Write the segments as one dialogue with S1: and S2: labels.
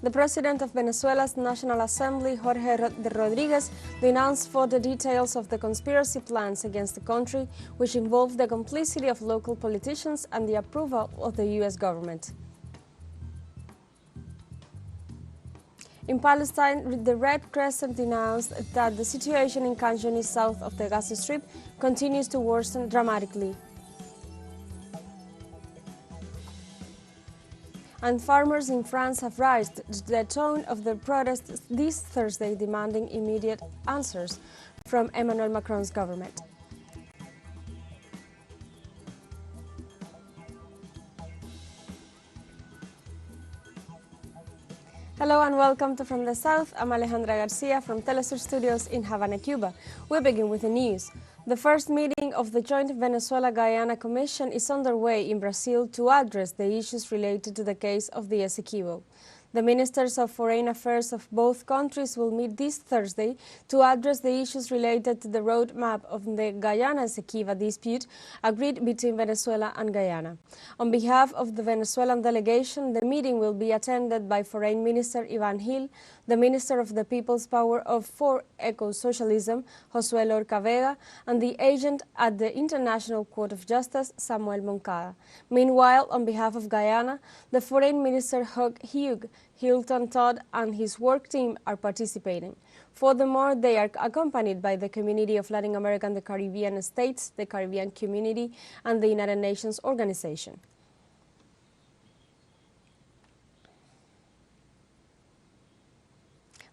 S1: The president of Venezuela's National Assembly, Jorge Rodriguez, denounced further details of the conspiracy plans against the country, which involve the complicity of local politicians and the approval of the U.S. government. In Palestine, the Red Crescent denounced that the situation in Khan Yunis south of the Gaza Strip continues to worsen dramatically. And farmers in France have raised the tone of the protests this Thursday, demanding immediate answers from Emmanuel Macron's government. Hello and welcome to From the South. I'm Alejandra Garcia from teleSUR Studios in Havana, Cuba. We begin with the news. The first meeting of the Joint Venezuela-Guyana Commission is underway in Brazil to address the issues related to the case of the Essequibo. The ministers of foreign affairs of both countries will meet this Thursday to address the issues related to the roadmap of the Guyana-Essequibo dispute agreed between Venezuela and Guyana. On behalf of the Venezuelan delegation, the meeting will be attended by Foreign Minister Iván Gil, the Minister of the People's Power for Eco-Socialism, Josué Lorca Vega, and the agent at the International Court of Justice, Samuel Moncada. Meanwhile, on behalf of Guyana, the Foreign Minister Hugh Hilton Todd and his work team are participating. Furthermore, they are accompanied by the Community of Latin America and the Caribbean States, the Caribbean Community, and the United Nations Organization.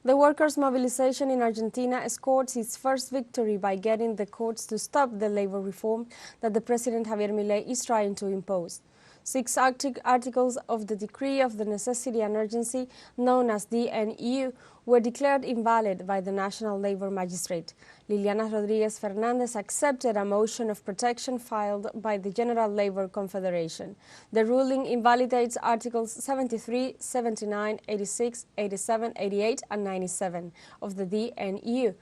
S1: The workers' mobilization in Argentina scores its first victory by getting the courts to stop the labor reform that the President Javier Milei is trying to impose. 6 articles of the Decree of the Necessity and Urgency, known as DNU, were declared invalid by the National Labor Magistrate. Liliana Rodriguez Fernandez accepted a motion of protection filed by the General Labor Confederation. The ruling invalidates Articles 73, 79, 86, 87, 88, and 97 of the DNU.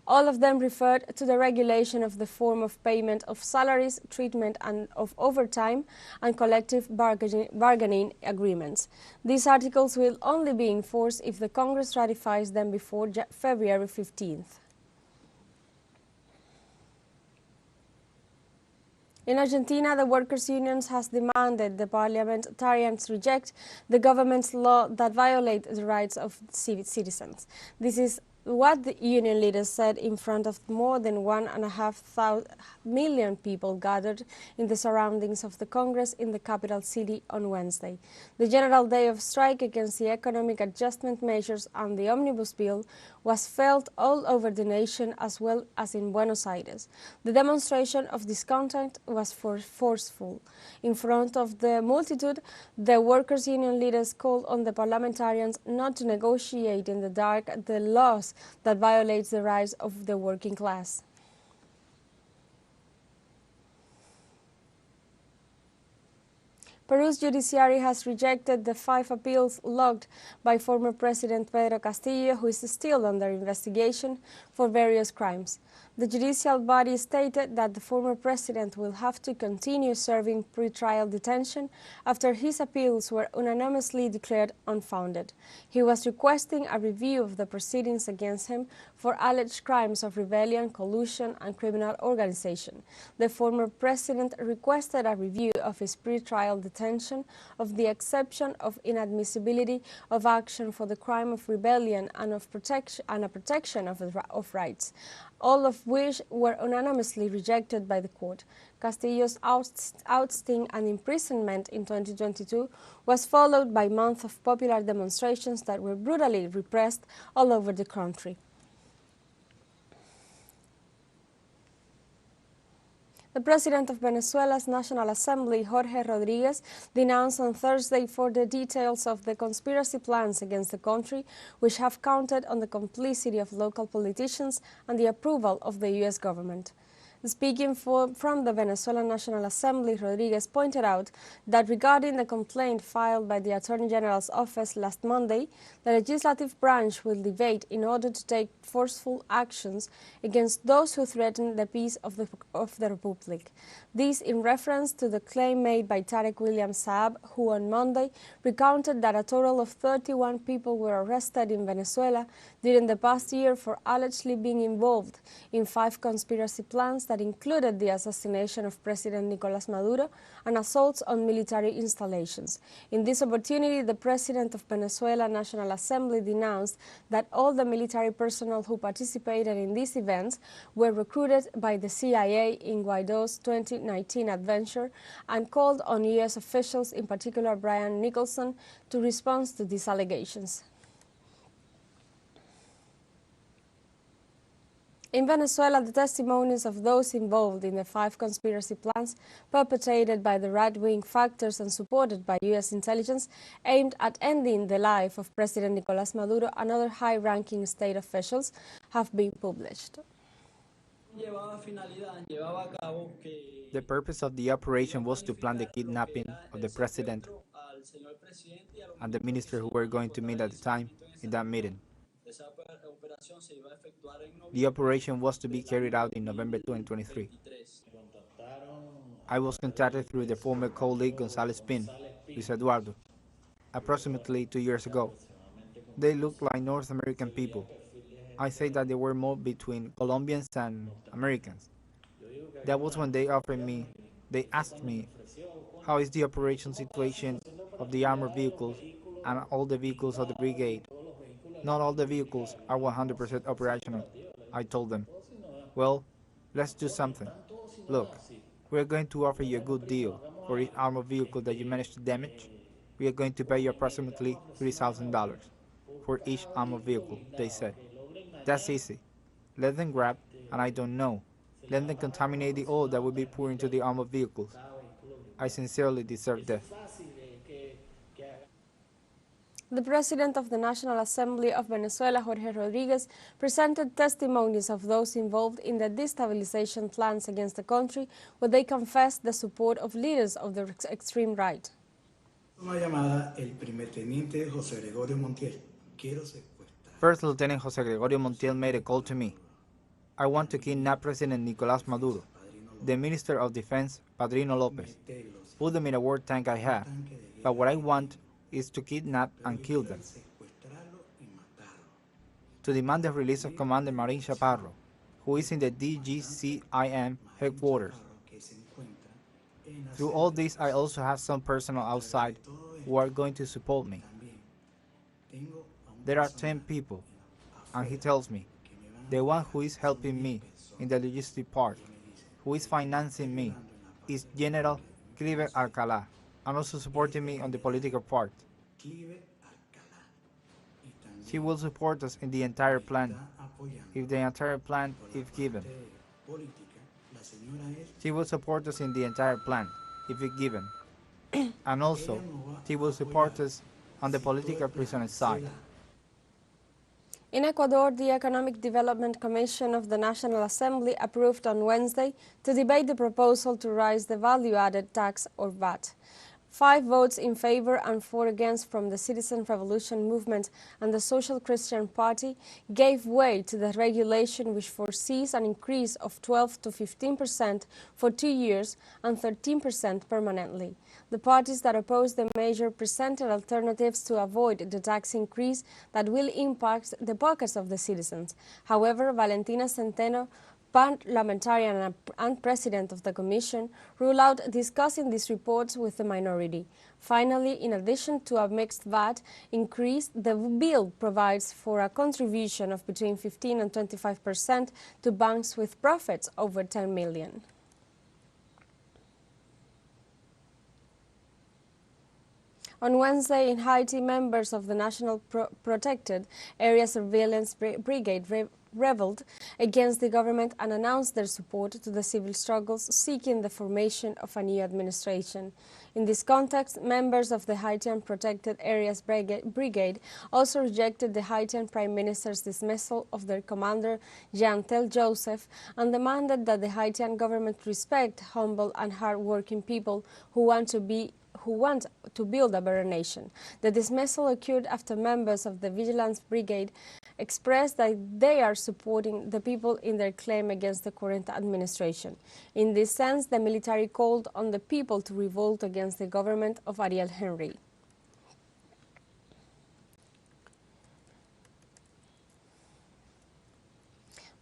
S1: All of them referred to the regulation of the form of payment of salaries, treatment and of overtime, and collective bargaining agreements. These articles will only be enforced if the Congress ratifies them before February 15th. In Argentina, the workers' unions has demanded the parliamentarians reject the government's law that violates the rights of citizens. This is what the union leaders said in front of more than 1.5 million people gathered in the surroundings of the Congress in the capital city on Wednesday. The general day of strike against the economic adjustment measures and the omnibus bill was felt all over the nation as well as in Buenos Aires. The demonstration of discontent was forceful. In front of the multitude, the workers' union leaders called on the parliamentarians not to negotiate in the dark the laws that violates the rights of the working class. Peru's judiciary has rejected the 5 appeals logged by former President Pedro Castillo, who is still under investigation for various crimes. The judicial body stated that the former president will have to continue serving pre-trial detention after his appeals were unanimously declared unfounded. He was requesting a review of the proceedings against him for alleged crimes of rebellion, collusion, and criminal organization. The former president requested a review of his pre-trial detention, of the exception of inadmissibility of action for the crime of rebellion and of protection of rights, all of which were unanimously rejected by the court. Castillo's ousting and imprisonment in 2022 was followed by months of popular demonstrations that were brutally repressed all over the country. The president of Venezuela's National Assembly, Jorge Rodriguez, denounced on Thursday further details of the conspiracy plans against the country, which have counted on the complicity of local politicians and the approval of the U.S. government. Speaking from the Venezuelan National Assembly, Rodriguez pointed out that regarding the complaint filed by the Attorney General's office last Monday, the legislative branch will debate in order to take forceful actions against those who threaten the peace of the Republic. This in reference to the claim made by Tarek William Saab, who on Monday recounted that a total of 31 people were arrested in Venezuela during the past year for allegedly being involved in 5 conspiracy plans that included the assassination of President Nicolás Maduro and assaults on military installations. In this opportunity, the President of Venezuelan National Assembly denounced that all the military personnel who participated in these events were recruited by the CIA in Guaido's 2019 adventure and called on U.S. officials, in particular Brian Nicholson, to respond to these allegations. In Venezuela, the testimonies of those involved in the 5 conspiracy plans perpetrated by the right-wing factors and supported by U.S. intelligence aimed at ending the life of President Nicolás Maduro and other high-ranking state officials have been published.
S2: The purpose of the operation was to plan the kidnapping of the president and the minister who were going to meet at the time in that meeting. The operation was to be carried out in November 2023. I was contacted through the former colleague González Pin, Luis Eduardo, approximately 2 years ago. They looked like North American people. I say that they were more between Colombians and Americans. That was when they asked me, how is the operation situation of the armored vehicles and all the vehicles of the brigade? Not all the vehicles are 100% operational, I told them. Well, let's do something. Look, we are going to offer you a good deal for each armored vehicle that you manage to damage. We are going to pay you approximately $3,000 for each armored vehicle, they said. That's easy. Let them grab, and I don't know. Let them contaminate the oil that will be poured into the armored vehicles. I sincerely deserve death.
S1: The President of the National Assembly of Venezuela, Jorge Rodriguez, presented testimonies of those involved in the destabilization plans against the country, where they confessed the support of leaders of the extreme right.
S2: First Lieutenant José Gregorio Montiel made a call to me. I want to kidnap President Nicolás Maduro, the Minister of Defense, Padrino López. Put them in a war tank I have, but what I want is to kidnap and kill them. To demand the release of Commander Marín Chaparro, who is in the DGCIM headquarters. Through all this, I also have some personnel outside who are going to support me. There are 10 people, and he tells me, the one who is helping me in the logistic part, who is financing me, is General Cliver Alcalá, and also supporting me on the political part. She will support us in the entire plan, if the entire plan is given. She will support us in the entire plan, if it's given. And also, she will support us on the political prisoner side.
S1: In Ecuador, the Economic Development Commission of the National Assembly approved on Wednesday to debate the proposal to raise the value-added tax, or VAT. 5 votes in favor and 4 against from the Citizen Revolution Movement and the Social Christian Party gave way to the regulation, which foresees an increase of 12 to 15% for 2 years and 13% permanently. The parties that oppose the measure presented alternatives to avoid the tax increase that will impact the pockets of the citizens. However, Valentina Centeno, parliamentarian and president of the Commission, ruled out discussing these reports with the minority. Finally, in addition to a mixed VAT increase, the bill provides for a contribution of between 15 and 25% to banks with profits over 10 million. On Wednesday in Haiti, members of the National Protected Area Surveillance Brigade rebelled against the government and announced their support to the civil struggles seeking the formation of a new administration. In this context, members of the Haitian Protected Areas Brigade also rejected the Haitian Prime Minister's dismissal of their commander, Jean-Tel Joseph, and demanded that the Haitian government respect humble and hard-working people who want to build a better nation. The dismissal occurred after members of the Vigilance Brigade expressed that they are supporting the people in their claim against the current administration. In this sense, the military called on the people to revolt against the government of Ariel Henry.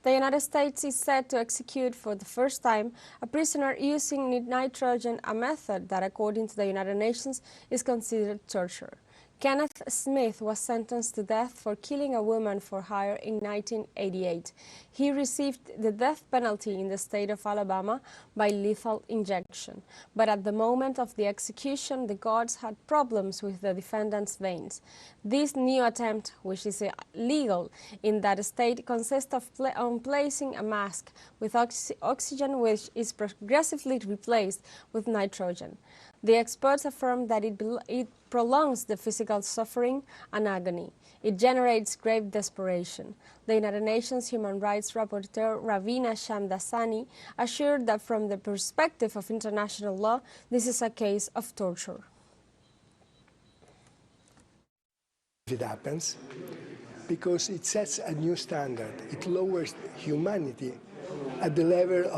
S1: The United States is set to execute for the first time a prisoner using nitrogen, a method that, according to the United Nations, is considered torture. Kenneth Smith was sentenced to death for killing a woman for hire in 1988. He received the death penalty in the state of Alabama by lethal injection. But at the moment of the execution, the guards had problems with the defendant's veins. This new attempt, which is illegal in that state, consists of placing a mask with oxygen which is progressively replaced with nitrogen. The experts affirm that it prolongs the physical suffering and agony. It generates grave desperation. The United Nations Human Rights Rapporteur Ravina Shamdasani assured that from the perspective of international law, this is a case of torture.
S3: If it happens, because it sets a new standard. It lowers humanity at the level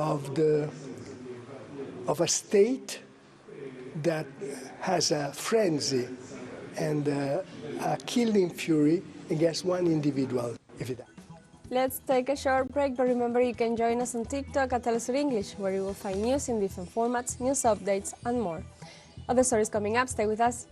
S3: of a state that has a frenzy and a killing fury against one individual.
S1: Let's take a short break, but remember you can join us on TikTok at teleSUR English, where you will find news in different formats, news updates, and more. Other stories coming up, stay with us.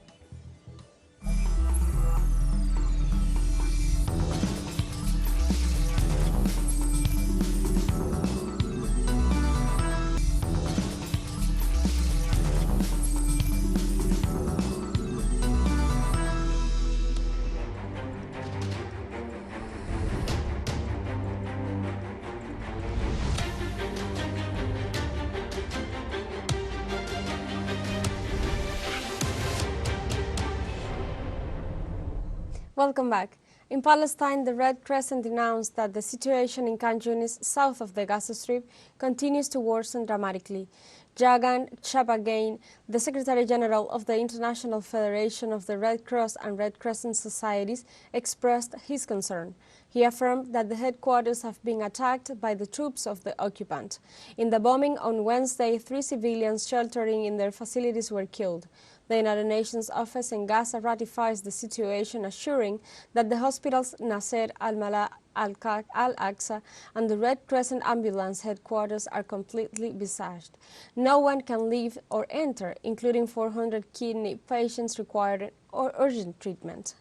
S1: Welcome back. In Palestine, the Red Crescent announced that the situation in Khan Yunis, south of the Gaza Strip, continues to worsen dramatically. Jagan Chapagain, the Secretary General of the International Federation of the Red Cross and Red Crescent Societies, expressed his concern. He affirmed that the headquarters have been attacked by the troops of the occupant. In the bombing on Wednesday, 3 civilians sheltering in their facilities were killed. The United Nations office in Gaza ratifies the situation, assuring that the hospitals Nasser al-Mala Al-Aqsa and the Red Crescent ambulance headquarters are completely besieged. No one can leave or enter, including 400 kidney patients requiring urgent treatment.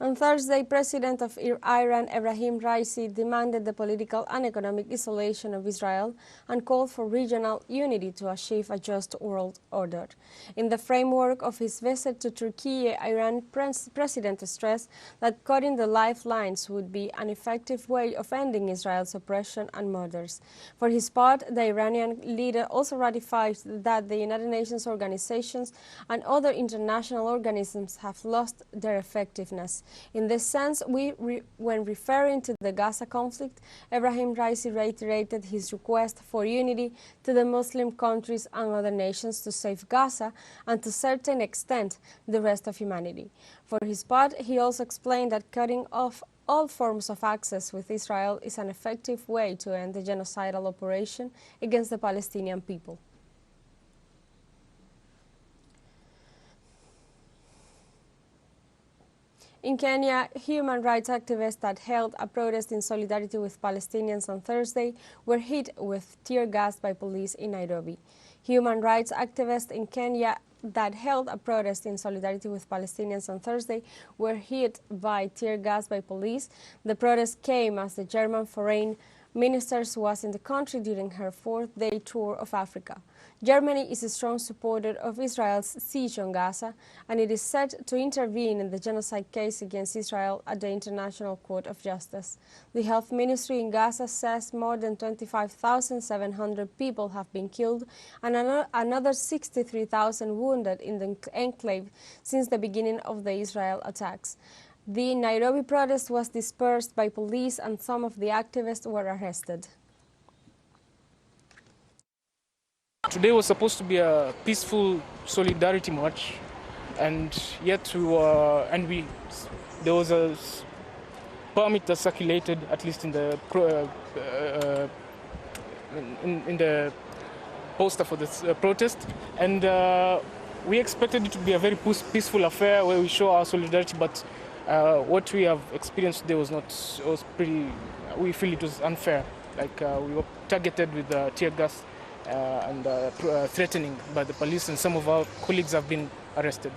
S1: On Thursday, President of Iran Ebrahim Raisi demanded the political and economic isolation of Israel and called for regional unity to achieve a just world order. In the framework of his visit to Turkey, Iran President stressed that cutting the lifelines would be an effective way of ending Israel's oppression and murders. For his part, the Iranian leader also ratified that the United Nations organizations and other international organisms have lost their effectiveness. In this sense, when referring to the Gaza conflict, Ebrahim Raisi reiterated his request for unity to the Muslim countries and other nations to save Gaza and to a certain extent the rest of humanity. For his part, he also explained that cutting off all forms of access with Israel is an effective way to end the genocidal operation against the Palestinian people. In Kenya, human rights activists that held a protest in solidarity with Palestinians on Thursday were hit with tear gas by police in Nairobi. Human rights activists in Kenya that held a protest in solidarity with Palestinians on Thursday were hit by tear gas by police. The protest came as the German Foreign Ministers was in the country during her fourth-day tour of Africa. Germany is a strong supporter of Israel's siege on Gaza, and it is set to intervene in the genocide case against Israel at the International Court of Justice. The health ministry in Gaza says more than 25,700 people have been killed and another 63,000 wounded in the enclave since the beginning of the Israel attacks. The Nairobi protest was dispersed by police and some of the activists were arrested.
S4: Today was supposed to be a peaceful solidarity march, and yet there was a permit that circulated, at least in the in the poster for this protest, and we expected it to be a very peaceful affair where we show our solidarity, but what we have experienced today was we feel it was unfair. Like we were targeted with tear gas and threatening by the police, and some of our colleagues have been arrested.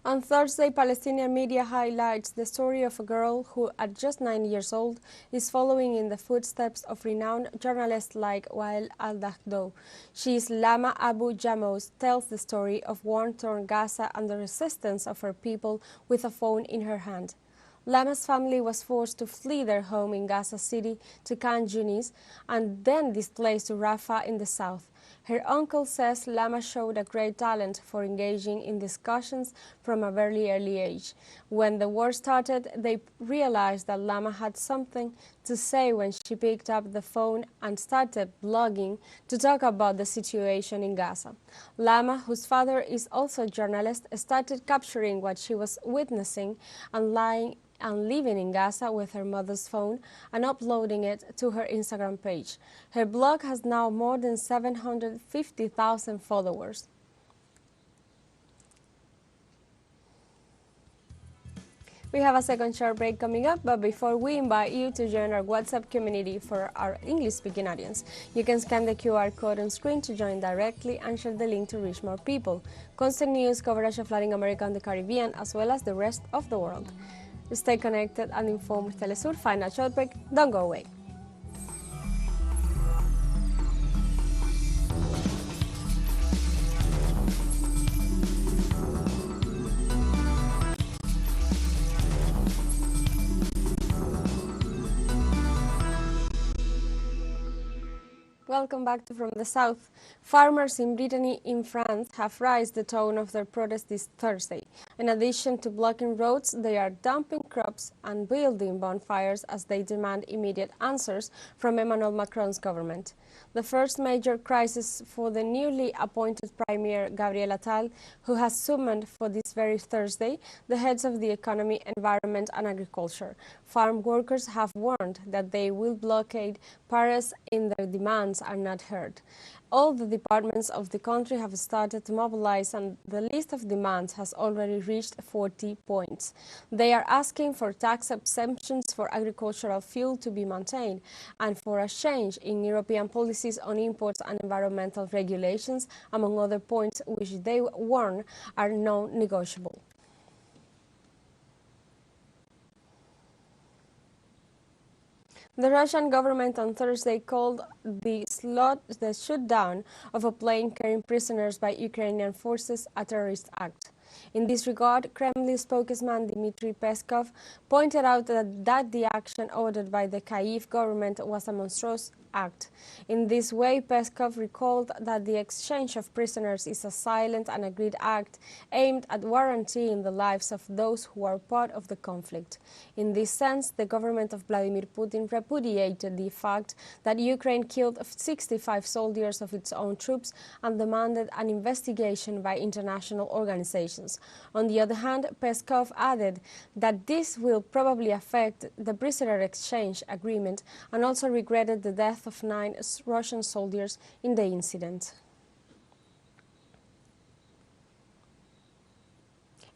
S1: On Thursday, Palestinian media highlights the story of a girl who, at just 9 years old, is following in the footsteps of renowned journalists like Wael al-Dahdoh. She is Lama Abu Jamos, tells the story of war-torn Gaza and the resistance of her people with a phone in her hand. Lama's family was forced to flee their home in Gaza City to Khan Yunis and then displaced to Rafah in the south. Her uncle says Lama showed a great talent for engaging in discussions from a very early age. When the war started, they realized that Lama had something to say when she picked up the phone and started blogging to talk about the situation in Gaza. Lama, whose father is also a journalist, started capturing what she was witnessing and living in Gaza with her mother's phone and uploading it to her Instagram page. Her blog has now more than 750,000 followers. We have a second short break coming up, but before we invite you to join our WhatsApp community for our English-speaking audience, you can scan the QR code on screen to join directly and share the link to reach more people. Constant news coverage of Latin America and the Caribbean, as well as the rest of the world. Stay connected and informed with teleSUR. Find a short break. Don't go away. Welcome back to From the South. Farmers in Brittany in France have raised the tone of their protest this Thursday. In addition to blocking roads, they are dumping crops and building bonfires as they demand immediate answers from Emmanuel Macron's government. The first major crisis for the newly appointed Premier Gabriel Attal, who has summoned for this very Thursday the heads of the economy, environment and agriculture. Farm workers have warned that they will blockade Paris if their demands are not heard. All the departments of the country have started to mobilize, and the list of demands has already reached 40 points. They are asking for tax exemptions for agricultural fuel to be maintained and for a change in European policies on imports and environmental regulations, among other points which they warn are non-negotiable. The Russian government on Thursday called the shutdown of a plane carrying prisoners by Ukrainian forces a terrorist act. In this regard, Kremlin spokesman Dmitry Peskov pointed out that the action ordered by the Kyiv government was a monstrous act. In this way, Peskov recalled that the exchange of prisoners is a silent and agreed act aimed at guaranteeing the lives of those who are part of the conflict. In this sense, the government of Vladimir Putin repudiated the fact that Ukraine killed 65 soldiers of its own troops and demanded an investigation by international organizations. On the other hand, Peskov added that this will probably affect the prisoner exchange agreement and also regretted the death of 9 Russian soldiers in the incident.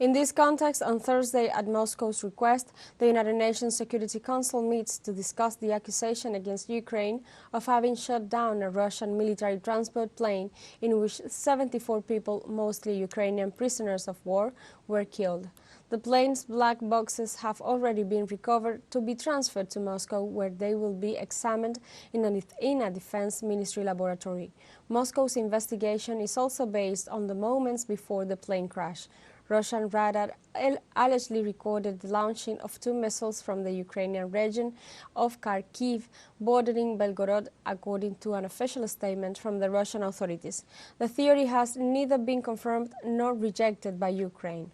S1: In this context, on Thursday, at Moscow's request, the United Nations Security Council meets to discuss the accusation against Ukraine of having shot down a Russian military transport plane in which 74 people, mostly Ukrainian prisoners of war, were killed. The plane's black boxes have already been recovered to be transferred to Moscow, where they will be examined in a defense ministry laboratory. Moscow's investigation is also based on the moments before the plane crash. Russian radar allegedly recorded the launching of 2 missiles from the Ukrainian region of Kharkiv, bordering Belgorod, according to an official statement from the Russian authorities. The theory has neither been confirmed nor rejected by Ukraine.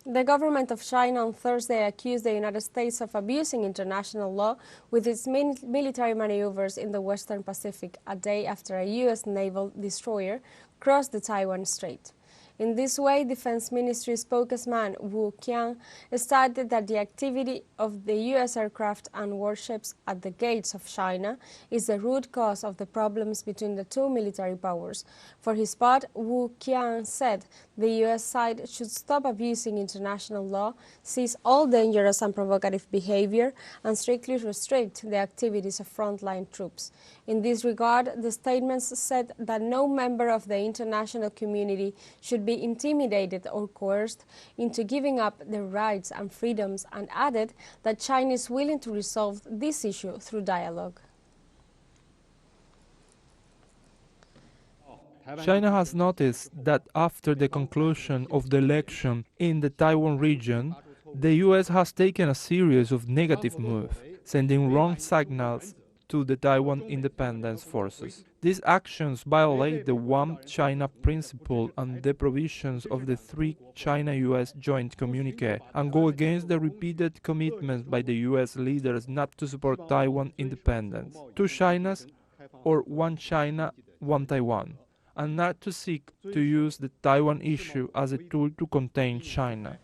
S1: The government of China on Thursday accused the United States of abusing international law with its military maneuvers in the Western Pacific, a day after a U.S. naval destroyer crossed the Taiwan Strait. In this way, Defense Ministry spokesman Wu Qiang stated that the activity of the U.S. aircraft and warships at the gates of China is the root cause of the problems between the two military powers. For his part, Wu Qiang said the U.S. side should stop abusing international law, cease all dangerous and provocative behavior, and strictly restrict the activities of frontline troops. In this regard, the statements said that no member of the international community should be intimidated or coerced into giving up their rights and freedoms, and added that China is willing to resolve this issue through dialogue.
S5: China has noticed that after the conclusion of the election in the Taiwan region, the US has taken a series of negative moves, sending wrong signals to the Taiwan independence forces. These actions violate the One China principle and the provisions of the 3 China-US joint communique, and go against the repeated commitments by the US leaders not to support Taiwan independence, 2 Chinas or One China, One Taiwan, and not to seek to use the Taiwan issue as a tool to contain China.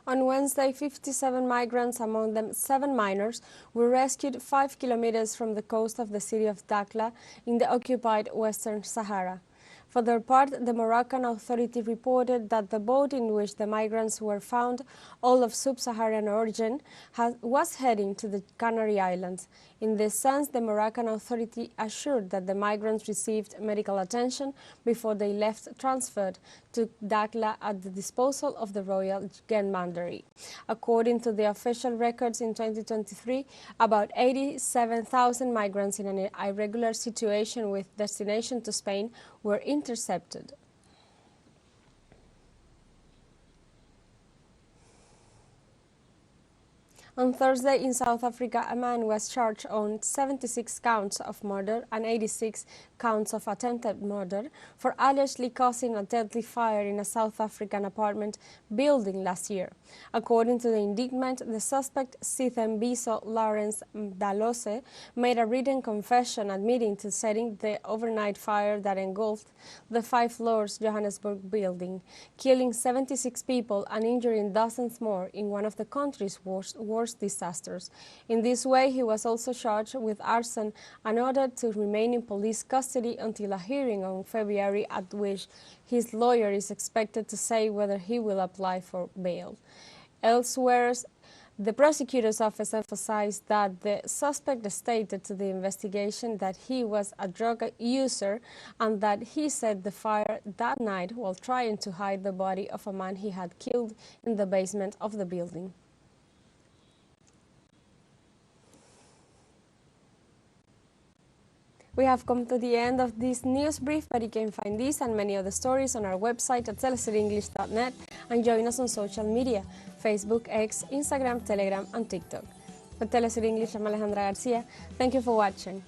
S1: On Wednesday, 57 migrants, among them 7 minors, were rescued 5 kilometers from the coast of the city of Dakhla in the occupied Western Sahara. For their part, the Moroccan authority reported that the boat in which the migrants were found, all of sub-Saharan origin, was heading to the Canary Islands. In this sense, the Moroccan authority assured that the migrants received medical attention before they left, transferred to Dakhla at the disposal of the Royal Gendarmerie. According to the official records in 2023, about 87,000 migrants in an irregular situation with destination to Spain were intercepted. On Thursday in South Africa, a man was charged on 76 counts of murder and 86 counts of attempted murder for allegedly causing a deadly fire in a South African apartment building last year. According to the indictment, the suspect, Sithembiso Lawrence Dalose, made a written confession admitting to setting the overnight fire that engulfed the 5 floors Johannesburg building, killing 76 people and injuring dozens more in one of the country's worst disasters. In this way, he was also charged with arson and ordered to remain in police custody until a hearing on February, at which his lawyer is expected to say whether he will apply for bail. Elsewhere, the prosecutor's office emphasized that the suspect stated to the investigation that he was a drug user and that he set the fire that night while trying to hide the body of a man he had killed in the basement of the building. We have come to the end of this news brief, but you can find this and many other stories on our website at telesurenglish.net and join us on social media, Facebook, X, Instagram, Telegram, and TikTok. For Telesur English, I'm Alejandra Garcia. Thank you for watching.